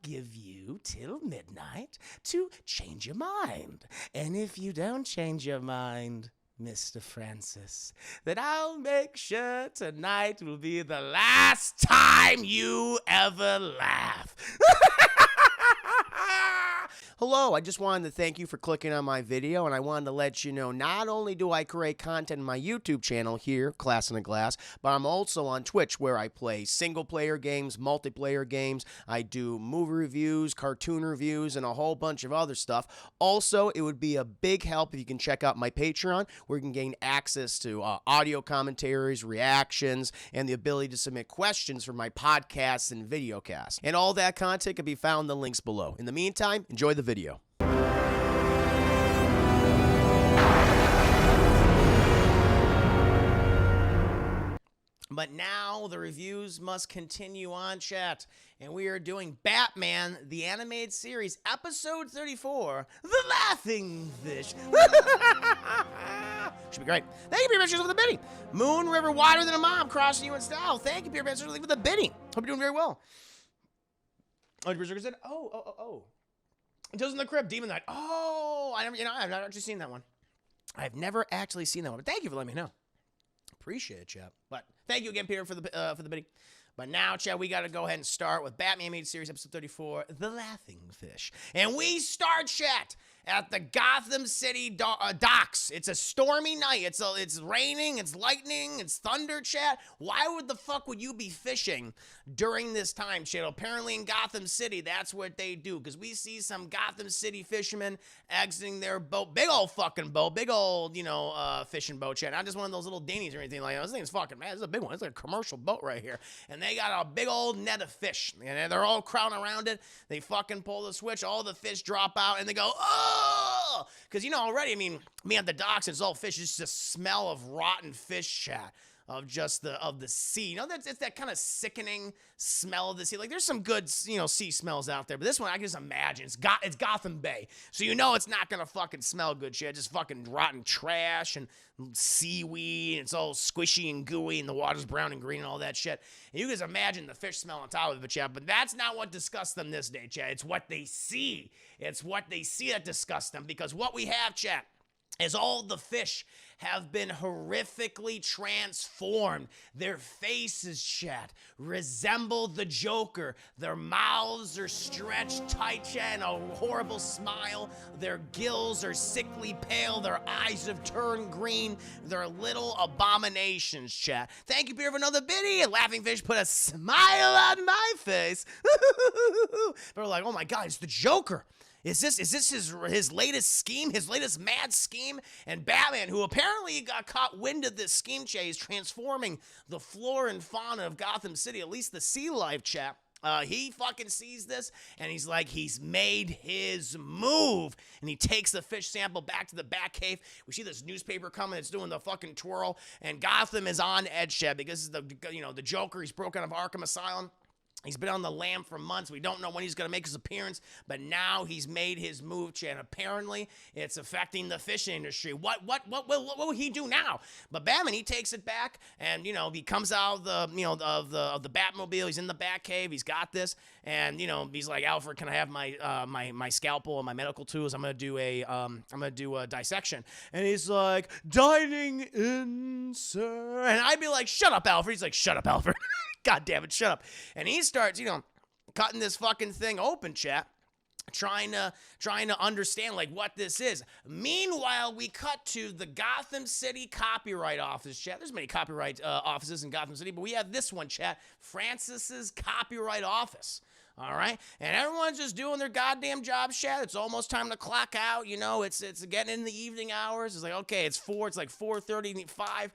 give you till midnight to change your mind. And if you don't change your mind, Mr. Francis, then I'll make sure tonight will be the last time you ever laugh. Hello, I just wanted to thank you for clicking on my video, and I wanted to let you know not only do I create content in my YouTube channel here, Class in a Glass, but I'm also on Twitch where I play single-player games, multiplayer games, I do movie reviews, cartoon reviews, and a whole bunch of other stuff. Also, it would be a big help if you can check out my Patreon, where you can gain access to audio commentaries, reactions, and the ability to submit questions for my podcasts and videocasts. And all that content can be found in the links below. In the meantime, enjoy the video. But now the reviews must continue on, chat. And we are doing Batman, the animated series, episode 34, The Laughing Fish. Should be great. Thank you, Peter Pictures, for the bidding. Moon River Wider Than a Mob, crossing you in style. Thank you, Peter Pictures, for the bidding. Hope you're doing very well. Oh, Berserker said, oh. Tales in the Crypt, Demon Knight. Oh, I've not actually seen that one. I've never actually seen that one, but thank you for letting me know. Appreciate it, chat. But thank you again, Peter, for the bidding. But now, chat, we got to go ahead and start with Batman Animated Series, episode 34, The Laughing Fish. And we start, chat, at the Gotham City docks. It's a stormy night. It's raining, it's lightning, it's thunder, chat. Why would the fuck would you be fishing during this time, chat? Apparently in Gotham City, that's what they do. Because we see some Gotham City fishermen exiting their boat. Big old fucking boat. Big old, fishing boat, chat. Not just one of those little dinghies or anything like that. This thing's fucking, man, this is a big one. It's like a commercial boat right here. And they got a big old net of fish. And they're all crowding around it. They fucking pull the switch. All the fish drop out. And they go, oh! Because, already, me at the docks, it's all fish. It's just smell of rotten fish, chat. Of just the sea. It's that kind of sickening smell of the sea. Like, there's some good, sea smells out there. But this one, I can just imagine. It's Gotham Bay. So it's not going to fucking smell good shit. Just fucking rotten trash and seaweed. And it's all squishy and gooey. And the water's brown and green and all that shit. And you can just imagine the fish smell on top of it, chat. But that's not what disgusts them this day, chat. It's what they see. It's what they see that disgusts them. Because what we have, chat, is all the fish have been horrifically transformed. Their faces, chat, resemble the Joker. Their mouths are stretched tight, chat, and a horrible smile. Their gills are sickly pale. Their eyes have turned green. They're little abominations, chat. Thank you, Peter, for another biddy. And Laughing Fish put a smile on my face. They're like, oh my God, it's the Joker. Is this his latest scheme, his latest mad scheme? And Batman, who apparently got caught wind of this scheme, chase, transforming the flora and fauna of Gotham City, at least the sea life, chat. He fucking sees this, and he's like, he's made his move. And he takes the fish sample back to the Batcave. We see this newspaper coming, it's doing the fucking twirl, and Gotham is on edge, chat, because the Joker, he's broken out of Arkham Asylum. He's been on the lam for months. We don't know when he's going to make his appearance, but now he's made his move, and apparently it's affecting the fishing industry. What will he do now? But Batman, he takes it back, and he comes out of the Batmobile. He's in the Batcave. He's got this, and he's like, Alfred, can I have my scalpel and my medical tools? I'm gonna do a dissection. And he's like, dining in, sir. And I'd be like, shut up, Alfred. He's like, shut up, Alfred. God damn it, shut up. And he starts, cutting this fucking thing open, chat, trying to understand, like, what this is. Meanwhile, we cut to the Gotham City Copyright Office, chat. There's many copyright offices in Gotham City, but we have this one, chat, Francis's Copyright Office. All right, and everyone's just doing their goddamn job, chat. It's almost time to clock out. It's getting in the evening hours. It's like, okay, it's 4:30, 5.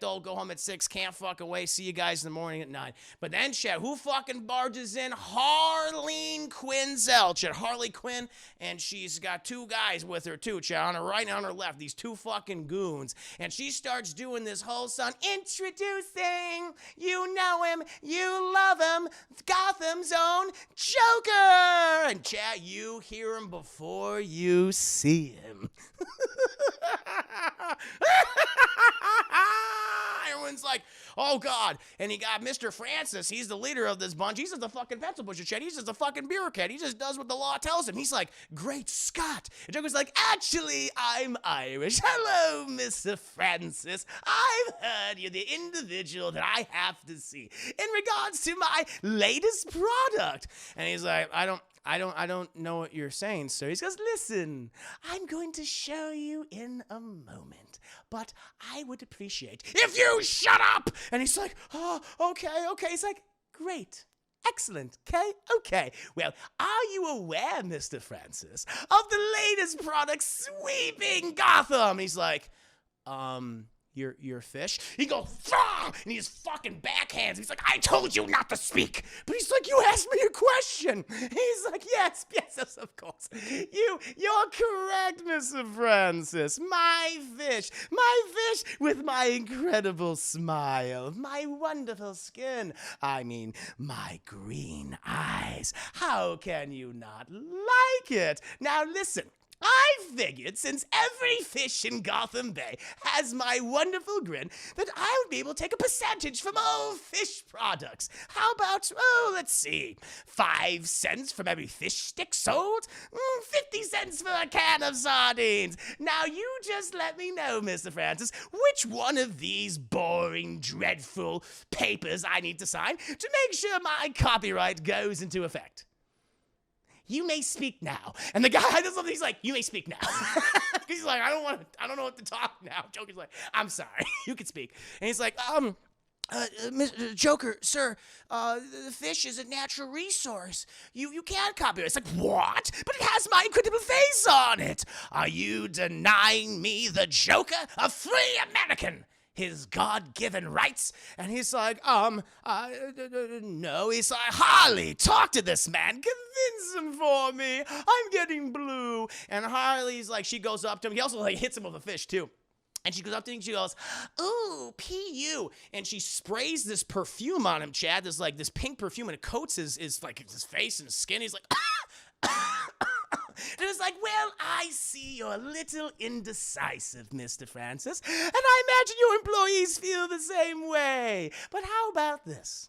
Go home at 6. Can't fucking wait. See you guys in the morning at 9. But then, chat, who fucking barges in? Harleen Quinzel, chat. Harley Quinn, and she's got two guys with her too, chat. On her right and on her left, these two fucking goons, and she starts doing this whole song, introducing, you know him, you love him, Gotham's own Joker! And chat, you hear him before you see him. everyone's like, oh God. And he got Mr. Francis. He's the leader of this bunch. He's just a fucking pencil pusher, Chet. He's just a fucking bureaucrat. He just does what the law tells him. He's like, great Scott. And Joker's like, actually, I'm Irish. Hello, Mr. Francis. I've heard you're the individual that I have to see in regards to my latest product. And he's like, I don't know what you're saying, sir. He goes, listen, I'm going to show you in a moment, but I would appreciate if you shut up. And he's like, oh, okay. He's like, great. Excellent. Okay. Well, are you aware, Mr. Francis, of the latest product sweeping Gotham? And he's like, your fish? He goes, ah! And he just fucking backhands. He's like, I told you not to speak. But he's like, you asked me a question. He's like, yes, of course. You're correct, Mr. Francis. My fish with my incredible smile, my wonderful skin. I mean, my green eyes. How can you not like it? Now listen. I figured since every fish in Gotham Bay has my wonderful grin that I would be able to take a percentage from all fish products. How about, let's see, 5 cents from every fish stick sold? 50 cents for a can of sardines. Now you just let me know, Mr. Francis, which one of these boring, dreadful papers I need to sign to make sure my copyright goes into effect. You may speak now. And the guy does something, he's like, you may speak now. He's like, I don't know what to talk now. Joker's like, I'm sorry, you can speak. And he's like, Mr. Joker, sir, the fish is a natural resource. You can't copyright. It's like, what? But it has my incredible face on it. Are you denying me, the Joker, a free American, his God-given rights? And he's like, no. He's like, Harley, talk to this man. Convince him for me. I'm getting blue. And Harley's like, she goes up to him. He also like hits him with a fish too. And she goes up to him and she goes, ooh, PU. And she sprays this perfume on him, Chad. This pink perfume, and it coats his face and his skin. He's like, and it's like, well, I see you're a little indecisive, Mr. Francis, and I imagine your employees feel the same way. But how about this?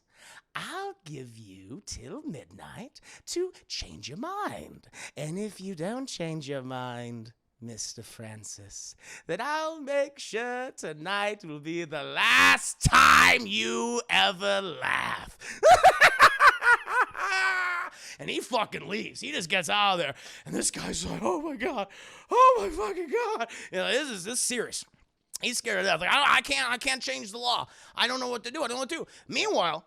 I'll give you till midnight to change your mind. And if you don't change your mind, Mr. Francis, then I'll make sure tonight will be the last time you ever laugh. And he fucking leaves. He just gets out of there. And this guy's like, oh my God. Oh my fucking God. You know, this is serious. He's scared of death. Like, I can't change the law. I don't know what to do. Meanwhile,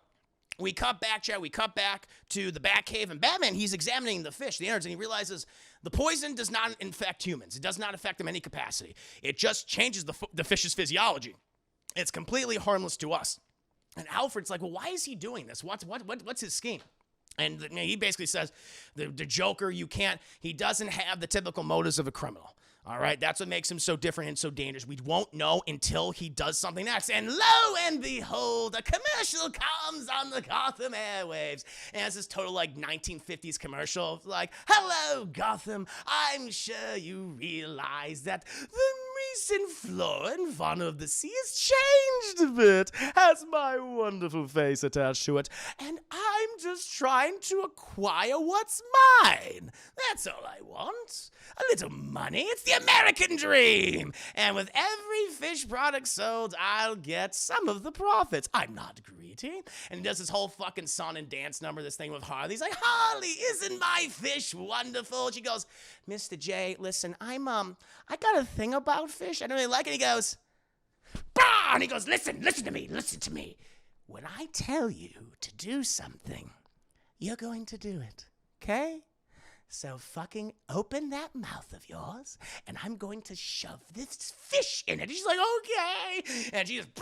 we cut back to the Batcave, and Batman, he's examining the fish, the innards, and he realizes the poison does not infect humans. It does not affect them in any capacity. It just changes the fish's physiology. It's completely harmless to us. And Alfred's like, well, why is he doing this? What's his scheme? And he basically says, the Joker, he doesn't have the typical motives of a criminal. All right, that's what makes him so different and so dangerous. We won't know until he does something next. And lo and behold, a commercial comes on the Gotham airwaves. And it's this total 1950s commercial. Like, hello, Gotham. I'm sure you realize that the recent flora and fauna of the sea has changed a bit. Has my wonderful face attached to it. And I'm just trying to acquire what's mine. That's all I want. A little money. It's the American dream. And with every fish product sold, I'll get some of the profits. I'm not greedy. And he does this whole fucking song and dance number, this thing with Harley. He's like, Harley, isn't my fish wonderful? And she goes, Mr. J, listen, I got a thing about fish. I don't really like it. He goes, bah! And he goes, listen to me. When I tell you to do something, you're going to do it, okay? So fucking open that mouth of yours, and I'm going to shove this fish in it. She's like, okay. And she just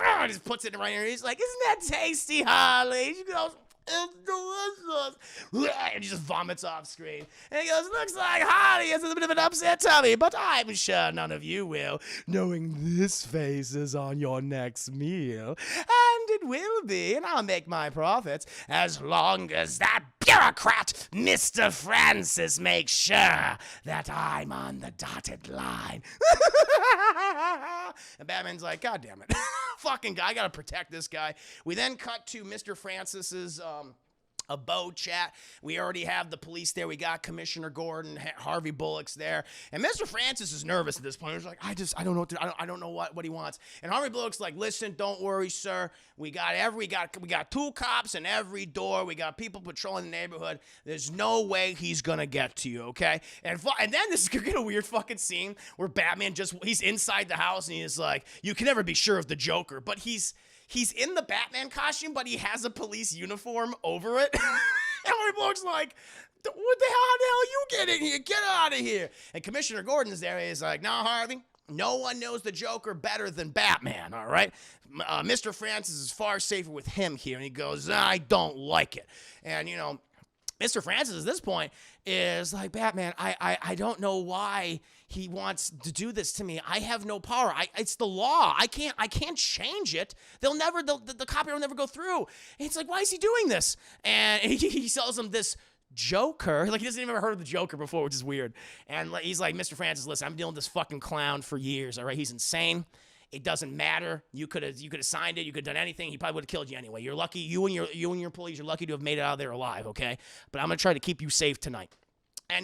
puts it right in her. He's like, isn't that tasty, Harley? She goes, it's delicious. And he just vomits off screen. And he goes, looks like Harley has a bit of an upset tummy, but I'm sure none of you will, knowing this face is on your next meal. And it will be, and I'll make my profits as long as that bureaucrat, Mr. Francis, makes sure that I'm on the dotted line. And Batman's like, God damn it. Fucking guy, I gotta protect this guy. We then cut to Mr. Francis's abode chat. We already have the police there. We got Commissioner Gordon, Harvey Bullock's there, and Mr. Francis is nervous at this point. He's like, I don't know what to, I don't know what he wants. And Harvey Bullock's like, listen, don't worry, sir. We got 2 cops in every door. We got people patrolling the neighborhood. There's no way he's gonna get to you, okay? And then this is gonna get a weird fucking scene where Batman he's inside the house and he's like, you can never be sure of the Joker, but he's in the Batman costume, but he has a police uniform over it. And Harvey Bullock's like, what the hell? How the hell you get in here? Get out of here. And Commissioner Gordon's there. He's like, no, Harvey, no one knows the Joker better than Batman, all right? Mr. Francis is far safer with him here. And he goes, I don't like it. And, Mr. Francis at this point is like, Batman, I don't know why he wants to do this to me. I have no power. It's the law. I can't change it. The copyright will never go through. And it's like, why is he doing this? And he sells him this Joker. Like, he doesn't even ever heard of the Joker before, which is weird. And he's like, Mr. Francis, listen, I'm dealing with this fucking clown for years, all right? He's insane. It doesn't matter. You could have signed it. You could have done anything. He probably would have killed you anyway. You're lucky. You and your police. You're lucky to have made it out of there alive. Okay. But I'm gonna try to keep you safe tonight.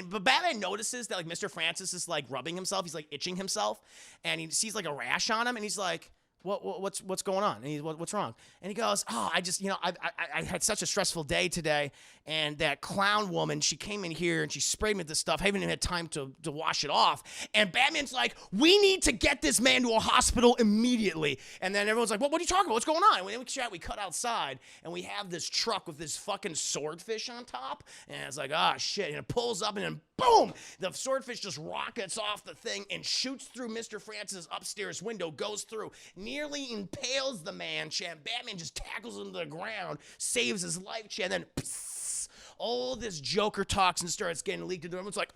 But Batman notices that Mr. Francis is rubbing himself. He's itching himself, and he sees a rash on him, and he's like, What's going on? And he's what's wrong? And he goes, oh, I just I had such a stressful day today, and that clown woman, she came in here and she sprayed me with this stuff. I haven't even had time to wash it off. And Batman's like, we need to get this man to a hospital immediately. And then everyone's like, what are you talking about? What's going on? And we cut outside, and we have this truck with this fucking swordfish on top, and it's like, oh shit, and it pulls up, and then boom, the swordfish just rockets off the thing and shoots through Mr. Francis' upstairs window, goes through, nearly impales the man. Batman just tackles him to the ground, saves his life, and then psst, all this Joker toxin starts getting leaked into him. It's like,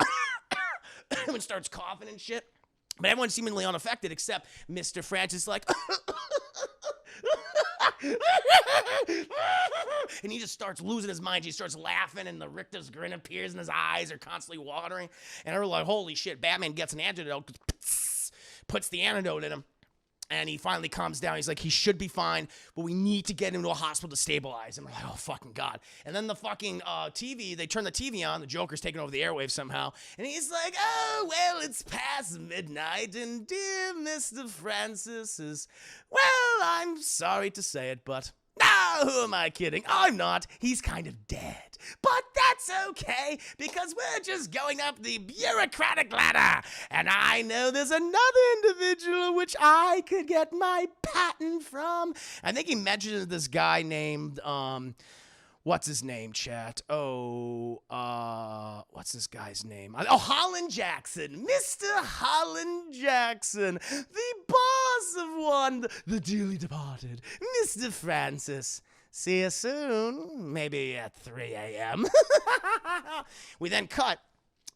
everyone starts coughing and shit. But everyone's seemingly unaffected except Mr. Francis, and he just starts losing his mind. He starts laughing, and the Richter's grin appears in his eyes. Are constantly watering. And we're like, holy shit, Batman gets an antidote, puts the antidote in him. And he finally calms down. He's like, he should be fine, but we need to get him to a hospital to stabilize him. We're like, oh, fucking God. And then the fucking TV, they turn the TV on. The Joker's taking over the airwaves somehow. And he's like, oh, well, it's past midnight. And dear Mr. Francis is, well, I'm sorry to say it, but who am I kidding? I'm not. He's kind of dead. But that's okay, because we're just going up the bureaucratic ladder. And I know there's another individual which I could get my patent from. I think he mentioned this guy named, what's his name, chat? What's this guy's name? Holland Jackson. Mr. Holland Jackson. The boss of one, the dearly departed, Mr. Francis. See you soon. Maybe at 3 a.m. We then cut.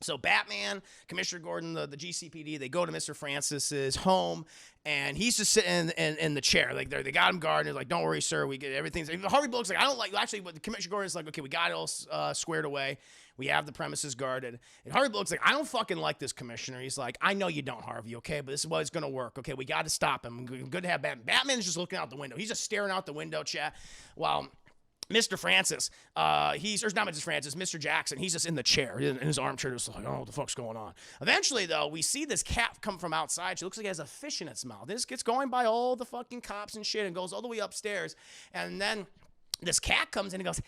So Batman, Commissioner Gordon, the GCPD, they go to Mr. Francis's home, and he's just sitting in the chair. They got him guarded. They're like, don't worry, sir. We get everything. Harvey Bullock's like, I don't like, actually, but the Commissioner Gordon's like, okay, we got it all squared away. We have the premises guarded. And Harvey Bullock's like, I don't fucking like this commissioner. He's like, I know you don't, Harvey, okay? But this is what it's going to work, okay? We got to stop him. Good to have Batman. Batman's just looking out the window. He's just staring out the window, chat, while Mr. Francis, Mr. Jackson, he's just in the chair, in his armchair, just like, I don't know what the fuck's going on. Eventually, though, we see this cat come from outside. She looks like it has a fish in its mouth. This gets going by all the fucking cops and shit and goes all the way upstairs. And then this cat comes in and goes,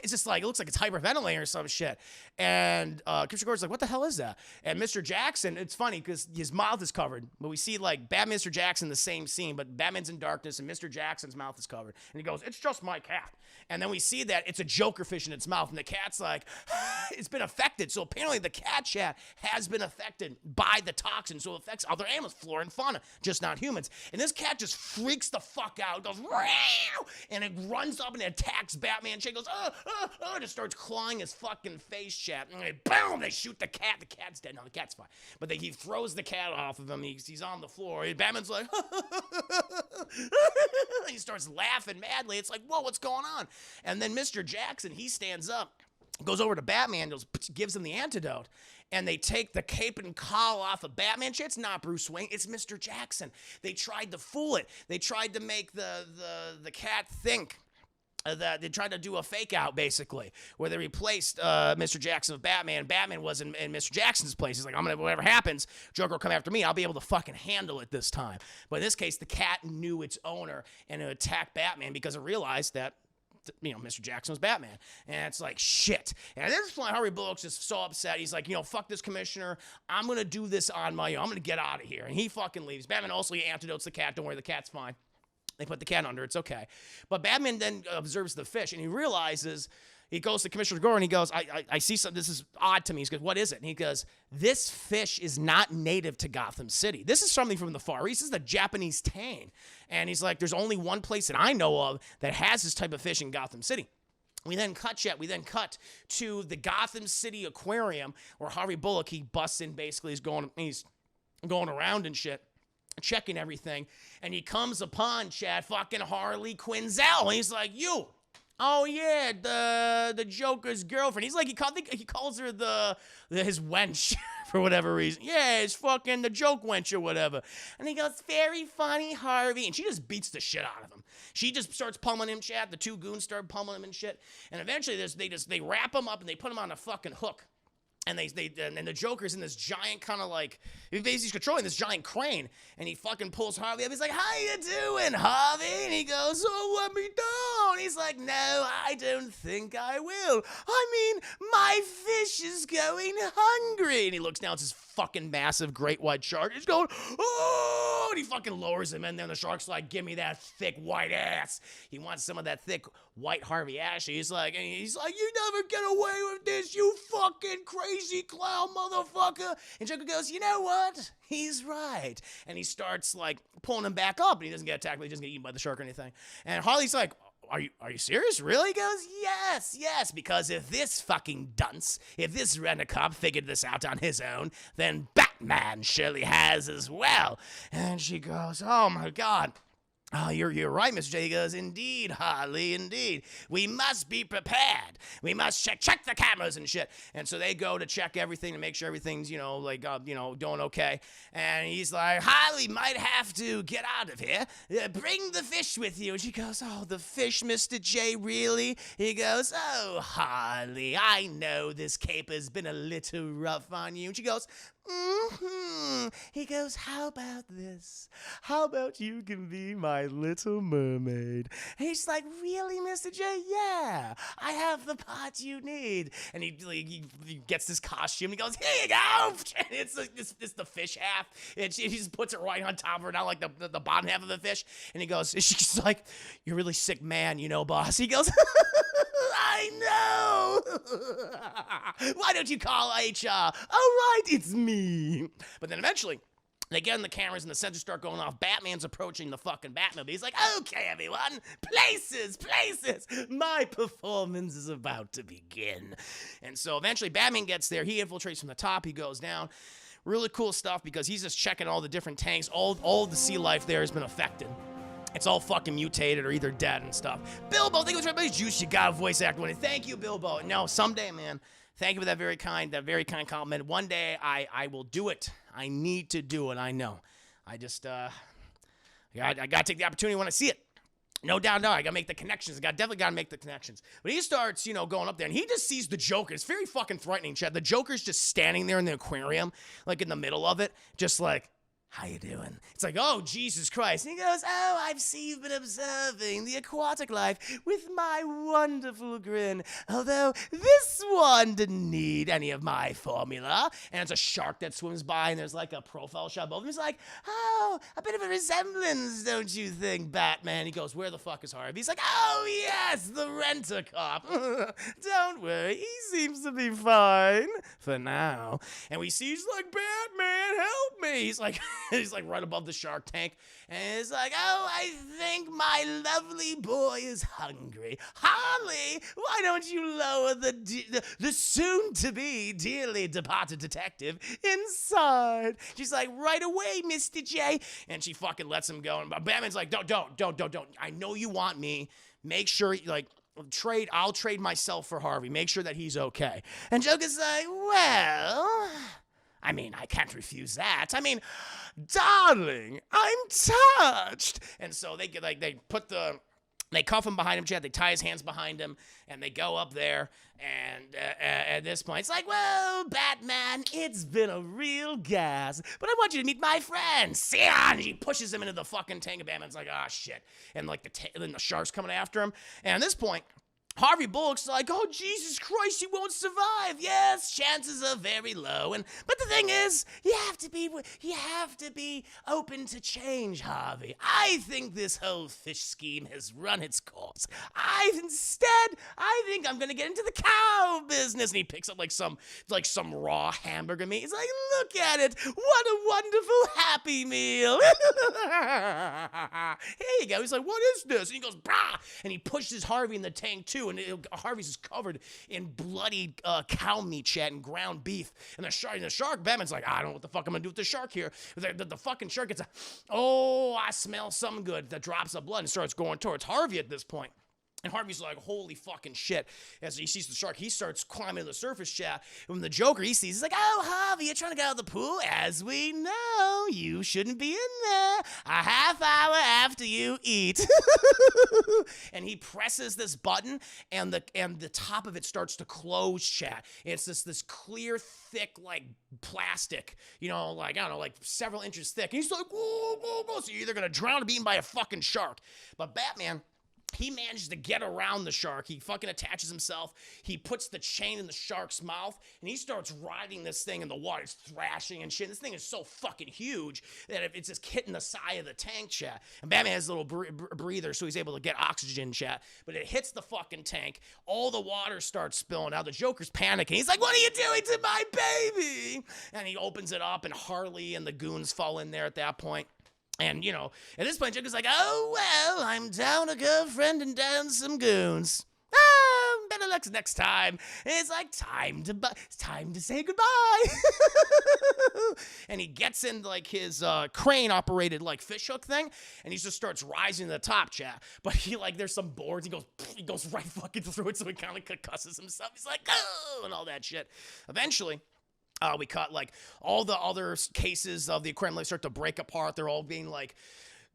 it's just like, it looks like it's hyperventilating or some shit. And Commissioner Gordon's like, what the hell is that? And Mr. Jackson, it's funny because his mouth is covered, but we see Batman, Mr. Jackson, the same scene, but Batman's in darkness and Mr. Jackson's mouth is covered. And he goes, it's just my cat. And then we see that it's a Joker fish in its mouth, and the cat's like, it's been affected. So apparently the cat chat has been affected by the toxin, so it affects other animals, flora and fauna, just not humans. And this cat just freaks the fuck out, goes, Row! And it runs up and attacks Batman. She goes, just starts clawing his fucking face, chat. And boom, they shoot the cat. The cat's dead. No, the cat's fine. But he throws the cat off of him. He's on the floor. Batman's like, he starts laughing madly. It's like, whoa, what's going on? And then Mr. Jackson, he stands up, goes over to Batman, gives him the antidote, and they take the cape and collar off of Batman. It's not Bruce Wayne, it's Mr. Jackson. They tried to fool it. They tried to make the cat think that they tried to do a fake out, basically, where they replaced Mr. Jackson with Batman. Batman was in Mr. Jackson's place. He's like, whatever happens, Joker will come after me. I'll be able to fucking handle it this time. But in this case, the cat knew its owner and it attacked Batman because it realized that, Mr. Jackson was Batman. And it's like, shit. And at this point, Harvey Bullock's just so upset. He's like, fuck this commissioner. I'm going to do this on my own. I'm going to get out of here. And he fucking leaves. Batman also antidotes the cat. Don't worry, the cat's fine. They put the cat under. It's okay. But Batman then observes the fish, and he realizes, he goes to Commissioner Gordon, and he goes, I see something. This is odd to me. He goes, what is it? And he goes, this fish is not native to Gotham City. This is something from the Far East. This is the Japanese tang. And he's like, there's only one place that I know of that has this type of fish in Gotham City. We then cut to the Gotham City Aquarium, where Harvey Bullock, he busts in, basically. He's going around and shit, checking everything, and he comes upon fucking Harley Quinzel, and he's like, you, oh yeah, the Joker's girlfriend. He's like, he calls her his wench for whatever reason. Yeah, it's fucking the joke wench or whatever. And he goes, very funny, Harvey, and she just beats the shit out of him. She just starts pummeling him, chat. The two goons start pummeling him and shit, and eventually they wrap him up and they put him on a fucking hook. And and the Joker's in this giant kind of like, he's controlling this giant crane, and he fucking pulls Harvey up. He's like, how you doing, Harvey? And he goes, oh, let me down. He's like, no, I don't think I will. I mean, my fish is going hungry. And he looks down, it's this fucking massive great white shark. He's going, oh, and he fucking lowers him in there, and the shark's like, give me that thick white ass. He wants some of that thick white Harvey Ashley. He's like, you never get away with this, you fucking crazy clown motherfucker. And Joker goes, you know what? He's right. And he starts like pulling him back up, and he doesn't get attacked, he doesn't get eaten by the shark or anything. And Harley's like, are you serious? Really? He goes, yes, because if this fucking dunce, if this rent-a-cop figured this out on his own, then Batman surely has as well. And she goes, oh my God. Oh, you're right, Mr. J. He goes, indeed, Harley, indeed. We must be prepared. We must check the cameras and shit. And so they go to check everything to make sure everything's, doing okay. And he's like, Harley might have to get out of here. Bring the fish with you. And she goes, oh, the fish, Mr. J, really? He goes, oh, Harley, I know this caper's been a little rough on you. And she goes, mm-hmm. He goes, how about this? How about you can be my little mermaid? And he's like, really, Mr. J? Yeah, I have the part you need. And he gets this costume. He goes, here you go. And it's like it's the fish half. And he just puts it right on top of her, not like the bottom half of the fish. And he goes, she's like, you're a really sick man, boss. He goes, I know. Why don't you call HR? All right, it's me. But then eventually, they get in the cameras and the sensors start going off. Batman's approaching the fucking Batmobile. He's like, okay, everyone, places. My performance is about to begin. And so eventually Batman gets there. He infiltrates from the top. He goes down. Really cool stuff because he's just checking all the different tanks. All the sea life there has been affected. It's all fucking mutated or either dead and stuff. Bilbo, thank you for everybody's juice. You got a voice actor winning. Thank you, Bilbo. No, someday, man. Thank you for that very kind compliment. One day I will do it. I need to do it. I know. I just I gotta take the opportunity when I see it. No doubt, I gotta make the connections. Definitely gotta make the connections. But he starts, going up there, and he just sees the Joker. It's very fucking threatening, Chad. The Joker's just standing there in the aquarium, like in the middle of it, just like, how you doing? It's like, oh, Jesus Christ. And he goes, oh, I've seen you've been observing the aquatic life with my wonderful grin. Although this one didn't need any of my formula. And it's a shark that swims by, and there's like a profile shot of both of them. He's like, oh, a bit of a resemblance, don't you think, Batman? He goes, where the fuck is Harvey? He's like, oh, yes, the rent-a-cop. Don't worry, he seems to be fine for now. And we see he's like, Batman, help me. He's like, He's like right above the shark tank. And he's like, oh, I think my lovely boy is hungry. Holly, why don't you lower the soon-to-be dearly departed detective inside? She's like, right away, Mr. J. And she fucking lets him go. And Batman's like, don't. I know you want me. Make sure, like, I'll trade myself for Harvey. Make sure that he's okay. And Joker's like, well, I mean, I can't refuse that. I mean, darling, I'm touched. And so they cuff him behind him, Chad. They tie his hands behind him, and they go up there. And at this point, it's like, well, Batman, it's been a real gas, but I want you to meet my friend, Sion. And he pushes him into the fucking tank, and Batman's like, ah, shit. And like then the shark's coming after him. And at this point, Harvey Bullock's like, oh, Jesus Christ, he won't survive. Yes, chances are very low. But the thing is, you have to be open to change, Harvey. I think this whole fish scheme has run its course. I think I'm gonna get into the cow business. And he picks up like some raw hamburger meat. He's like, look at it. What a wonderful Happy Meal. Here you go. He's like, what is this? And he goes, brah. And he pushes Harvey in the tank too. And Harvey's is covered in bloody cow meat, chat, and ground beef. And the shark, Batman's like, I don't know what the fuck I'm gonna do with the shark here. The fucking shark gets I smell something good that drops of blood and starts going towards Harvey at this point. And Harvey's like, holy fucking shit. As he sees the shark, he starts climbing to the surface, chat. And when the Joker, he sees, he's like, oh, Harvey, you're trying to get out of the pool? As we know, you shouldn't be in there a half hour after you eat. And he presses this button, and the top of it starts to close, chat. It's this clear, thick, like, plastic, like, I don't know, like several inches thick. And he's like, whoa, whoa, whoa. So you're either going to drown or be eaten by a fucking shark. But Batman, he manages to get around the shark. He fucking attaches himself. He puts the chain in the shark's mouth, and he starts riding this thing in the water. It's thrashing and shit. This thing is so fucking huge that it's just hitting the side of the tank, chat. And Batman has a little breather, so he's able to get oxygen, chat. But it hits the fucking tank. All the water starts spilling out. The Joker's panicking. He's like, what are you doing to my baby? And he opens it up, and Harley and the goons fall in there at that point. And, at this point, Joker's like, oh, well, I'm down a girlfriend and down some goons. Better luck next time. And it's like, time to say goodbye. And he gets in, like, his crane-operated, like, fishhook thing, and he just starts rising to the top, chat. But there's some boards. He goes right fucking through it, so he kind of concusses himself. He's like, oh, and all that shit. Eventually, we cut like all the other cases of the aquarium start to break apart. They're all being like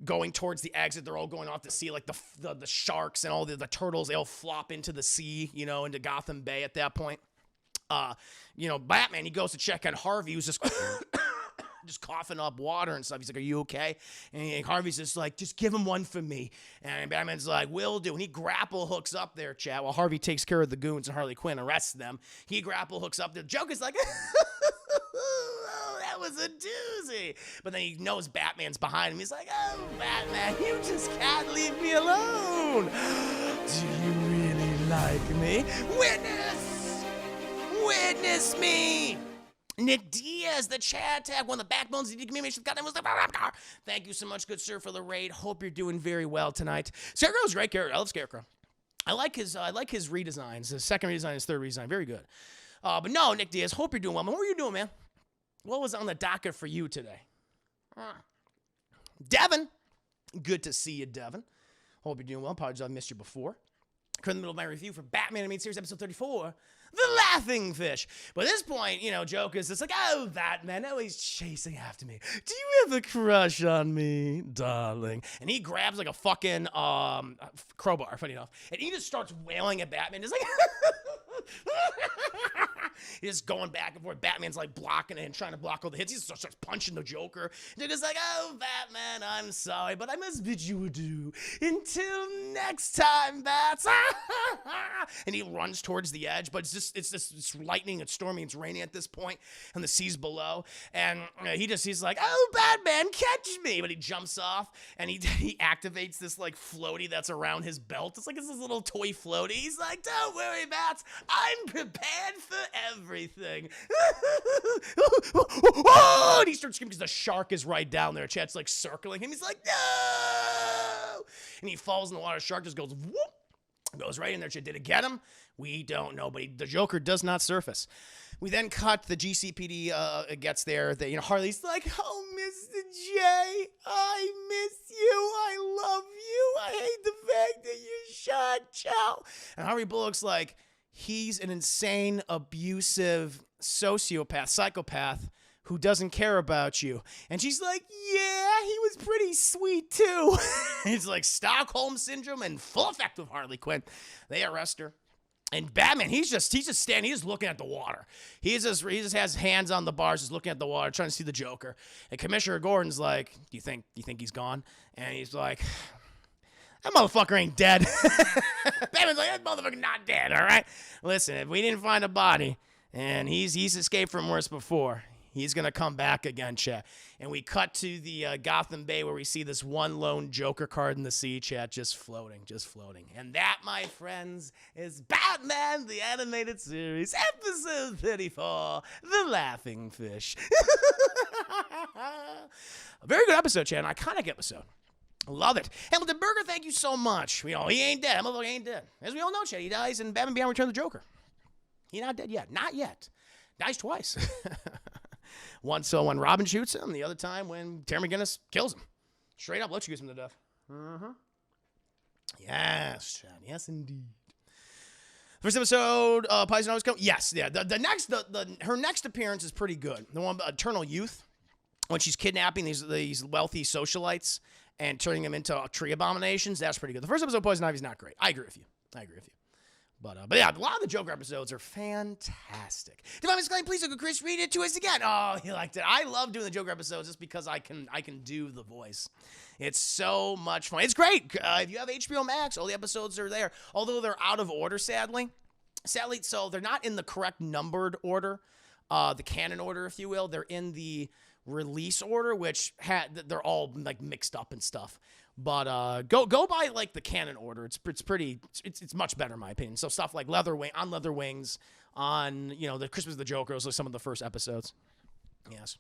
going towards the exit. They're all going off to sea. Like the sharks and all the turtles, they all flop into the sea, into Gotham Bay at that point. Batman, he goes to check on Harvey, who's just just coughing up water and stuff. He's like, are you okay? And Harvey's just like, just give him one for me. And Batman's like, will do. And he grapple hooks up there, chat, while Harvey takes care of the goons and Harley Quinn arrests them. He grapple hooks up there. Joker's like, oh, that was a doozy. But then he knows Batman's behind him. He's like, oh, Batman, you just can't leave me alone. Do you really like me? Witness me. Nick Diaz, the chat tag, one of the backbones of the community. Thank you so much, good sir, for the raid. Hope you're doing very well tonight. Scarecrow's a great character. I love Scarecrow. I like his redesigns. His second redesign, his third redesign, very good. But no, Nick Diaz, hope you're doing well. What were you doing, man? What was on the docket for you today? Devin, good to see you, Devin. Hope you're doing well. Apologies, I missed you before. In the middle of my review for Batman Animated Series episode 34. The Laughing Fish. But at this point, Joker's just like, oh, Batman, now he's chasing after me. Do you have a crush on me, darling? And he grabs like a fucking crowbar, funny enough, and he just starts wailing at Batman. Just like, he's just going back and forth. Batman's like blocking it and trying to block all the hits. He starts punching the Joker. And Joker's like, oh, Batman, I'm sorry, but I must bid you adieu. Until next time, Bats. And he runs towards the edge, but it's lightning, it's stormy, it's raining at this point, and the sea's below. And he's like, oh, Batman, catch me. But he jumps off, and he activates this like floaty that's around his belt. It's this little toy floaty. He's like, don't worry, Bats, I'm prepared for everything. Oh, and he starts screaming because the shark is right down there. Chet's like circling him. He's like, no! And he falls in the water. The shark just goes, whoop, goes right in there. Chet, did it get him? We don't know, but the Joker does not surface. We then cut. The GCPD gets there. Harley's like, oh, Mr. J, I miss you. I love you. I hate the fact that you shot Chow. And Harvey Bullock's like, he's an insane, abusive sociopath, psychopath who doesn't care about you. And she's like, yeah, he was pretty sweet too. It's like Stockholm Syndrome in full effect with Harley Quinn. They arrest her. And Batman, he's just standing, he's just looking at the water. He just has hands on the bars, just looking at the water, trying to see the Joker. And Commissioner Gordon's like, do you think he's gone? And he's like, that motherfucker ain't dead. Batman's like, that motherfucker not dead, all right? Listen, if we didn't find a body, and he's escaped from worse before, he's going to come back again, Chet. And we cut to the Gotham Bay where we see this one lone Joker card in the sea, Chet, just floating. And that, my friends, is Batman, the Animated Series, episode 34, The Laughing Fish. A very good episode, Chet, an iconic episode. Love it. Hamilton Berger, thank you so much. He ain't dead. Motherfucker ain't dead. As we all know, Chet, he dies in Batman Beyond Return of the Joker. He's not dead yet. Not yet. Dies twice. Once when Robin shoots him, the other time when Terry McGinnis kills him. Straight up electrocutes him to death. Yes, Chad. Yes, indeed. First episode, Poison Always Come. Yes, yeah. Her next appearance is pretty good. The one, Eternal Youth, when she's kidnapping these wealthy socialites and turning them into tree abominations. That's pretty good. The first episode of Poison Ivy is not great. I agree with you. But yeah, a lot of the Joker episodes are fantastic. Divine Exclaim, please, Uncle Chris, read it to us again. Oh, he liked it. I love doing the Joker episodes just because I can do the voice. It's so much fun. It's great. If you have HBO Max, all the episodes are there. Although they're out of order, sadly, so they're not in the correct numbered order, the canon order, if you will. They're in the release order, which they're all like mixed up and stuff. But go by like the canon order. It's much better in my opinion. So stuff like Leather Wings, on the Christmas of the Joker, those are some of the first episodes. Yes.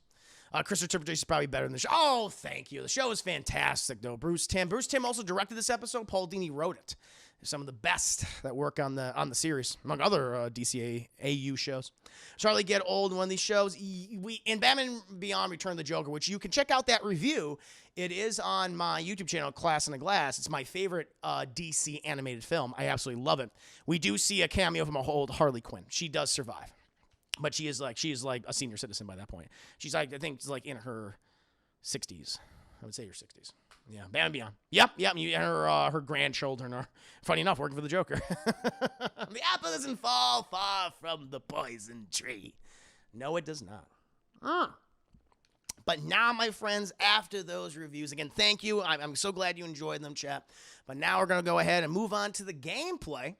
Chris interpretation is probably better than the show. Oh, thank you. The show is fantastic though. Bruce Timm also directed this episode. Paul Dini wrote it. They're some of the best that work on the series, among other DC AU shows. Charlie Get Old, one of these shows. In Batman Beyond Return of the Joker, which you can check out that review. It is on my YouTube channel, Class in a Glass. It's my favorite DC animated film. I absolutely love it. We do see a cameo from a old Harley Quinn. She does survive, but she is like a senior citizen by that point. She's like, I think it's like in her 60s. I would say her 60s. Yeah, Batman Beyond. Yep. Her grandchildren are, funny enough, working for the Joker. The apple doesn't fall far from the poison tree. No, it does not. But now, my friends, after those reviews, again, thank you. I'm so glad you enjoyed them, chat. But now we're going to go ahead and move on to the gameplay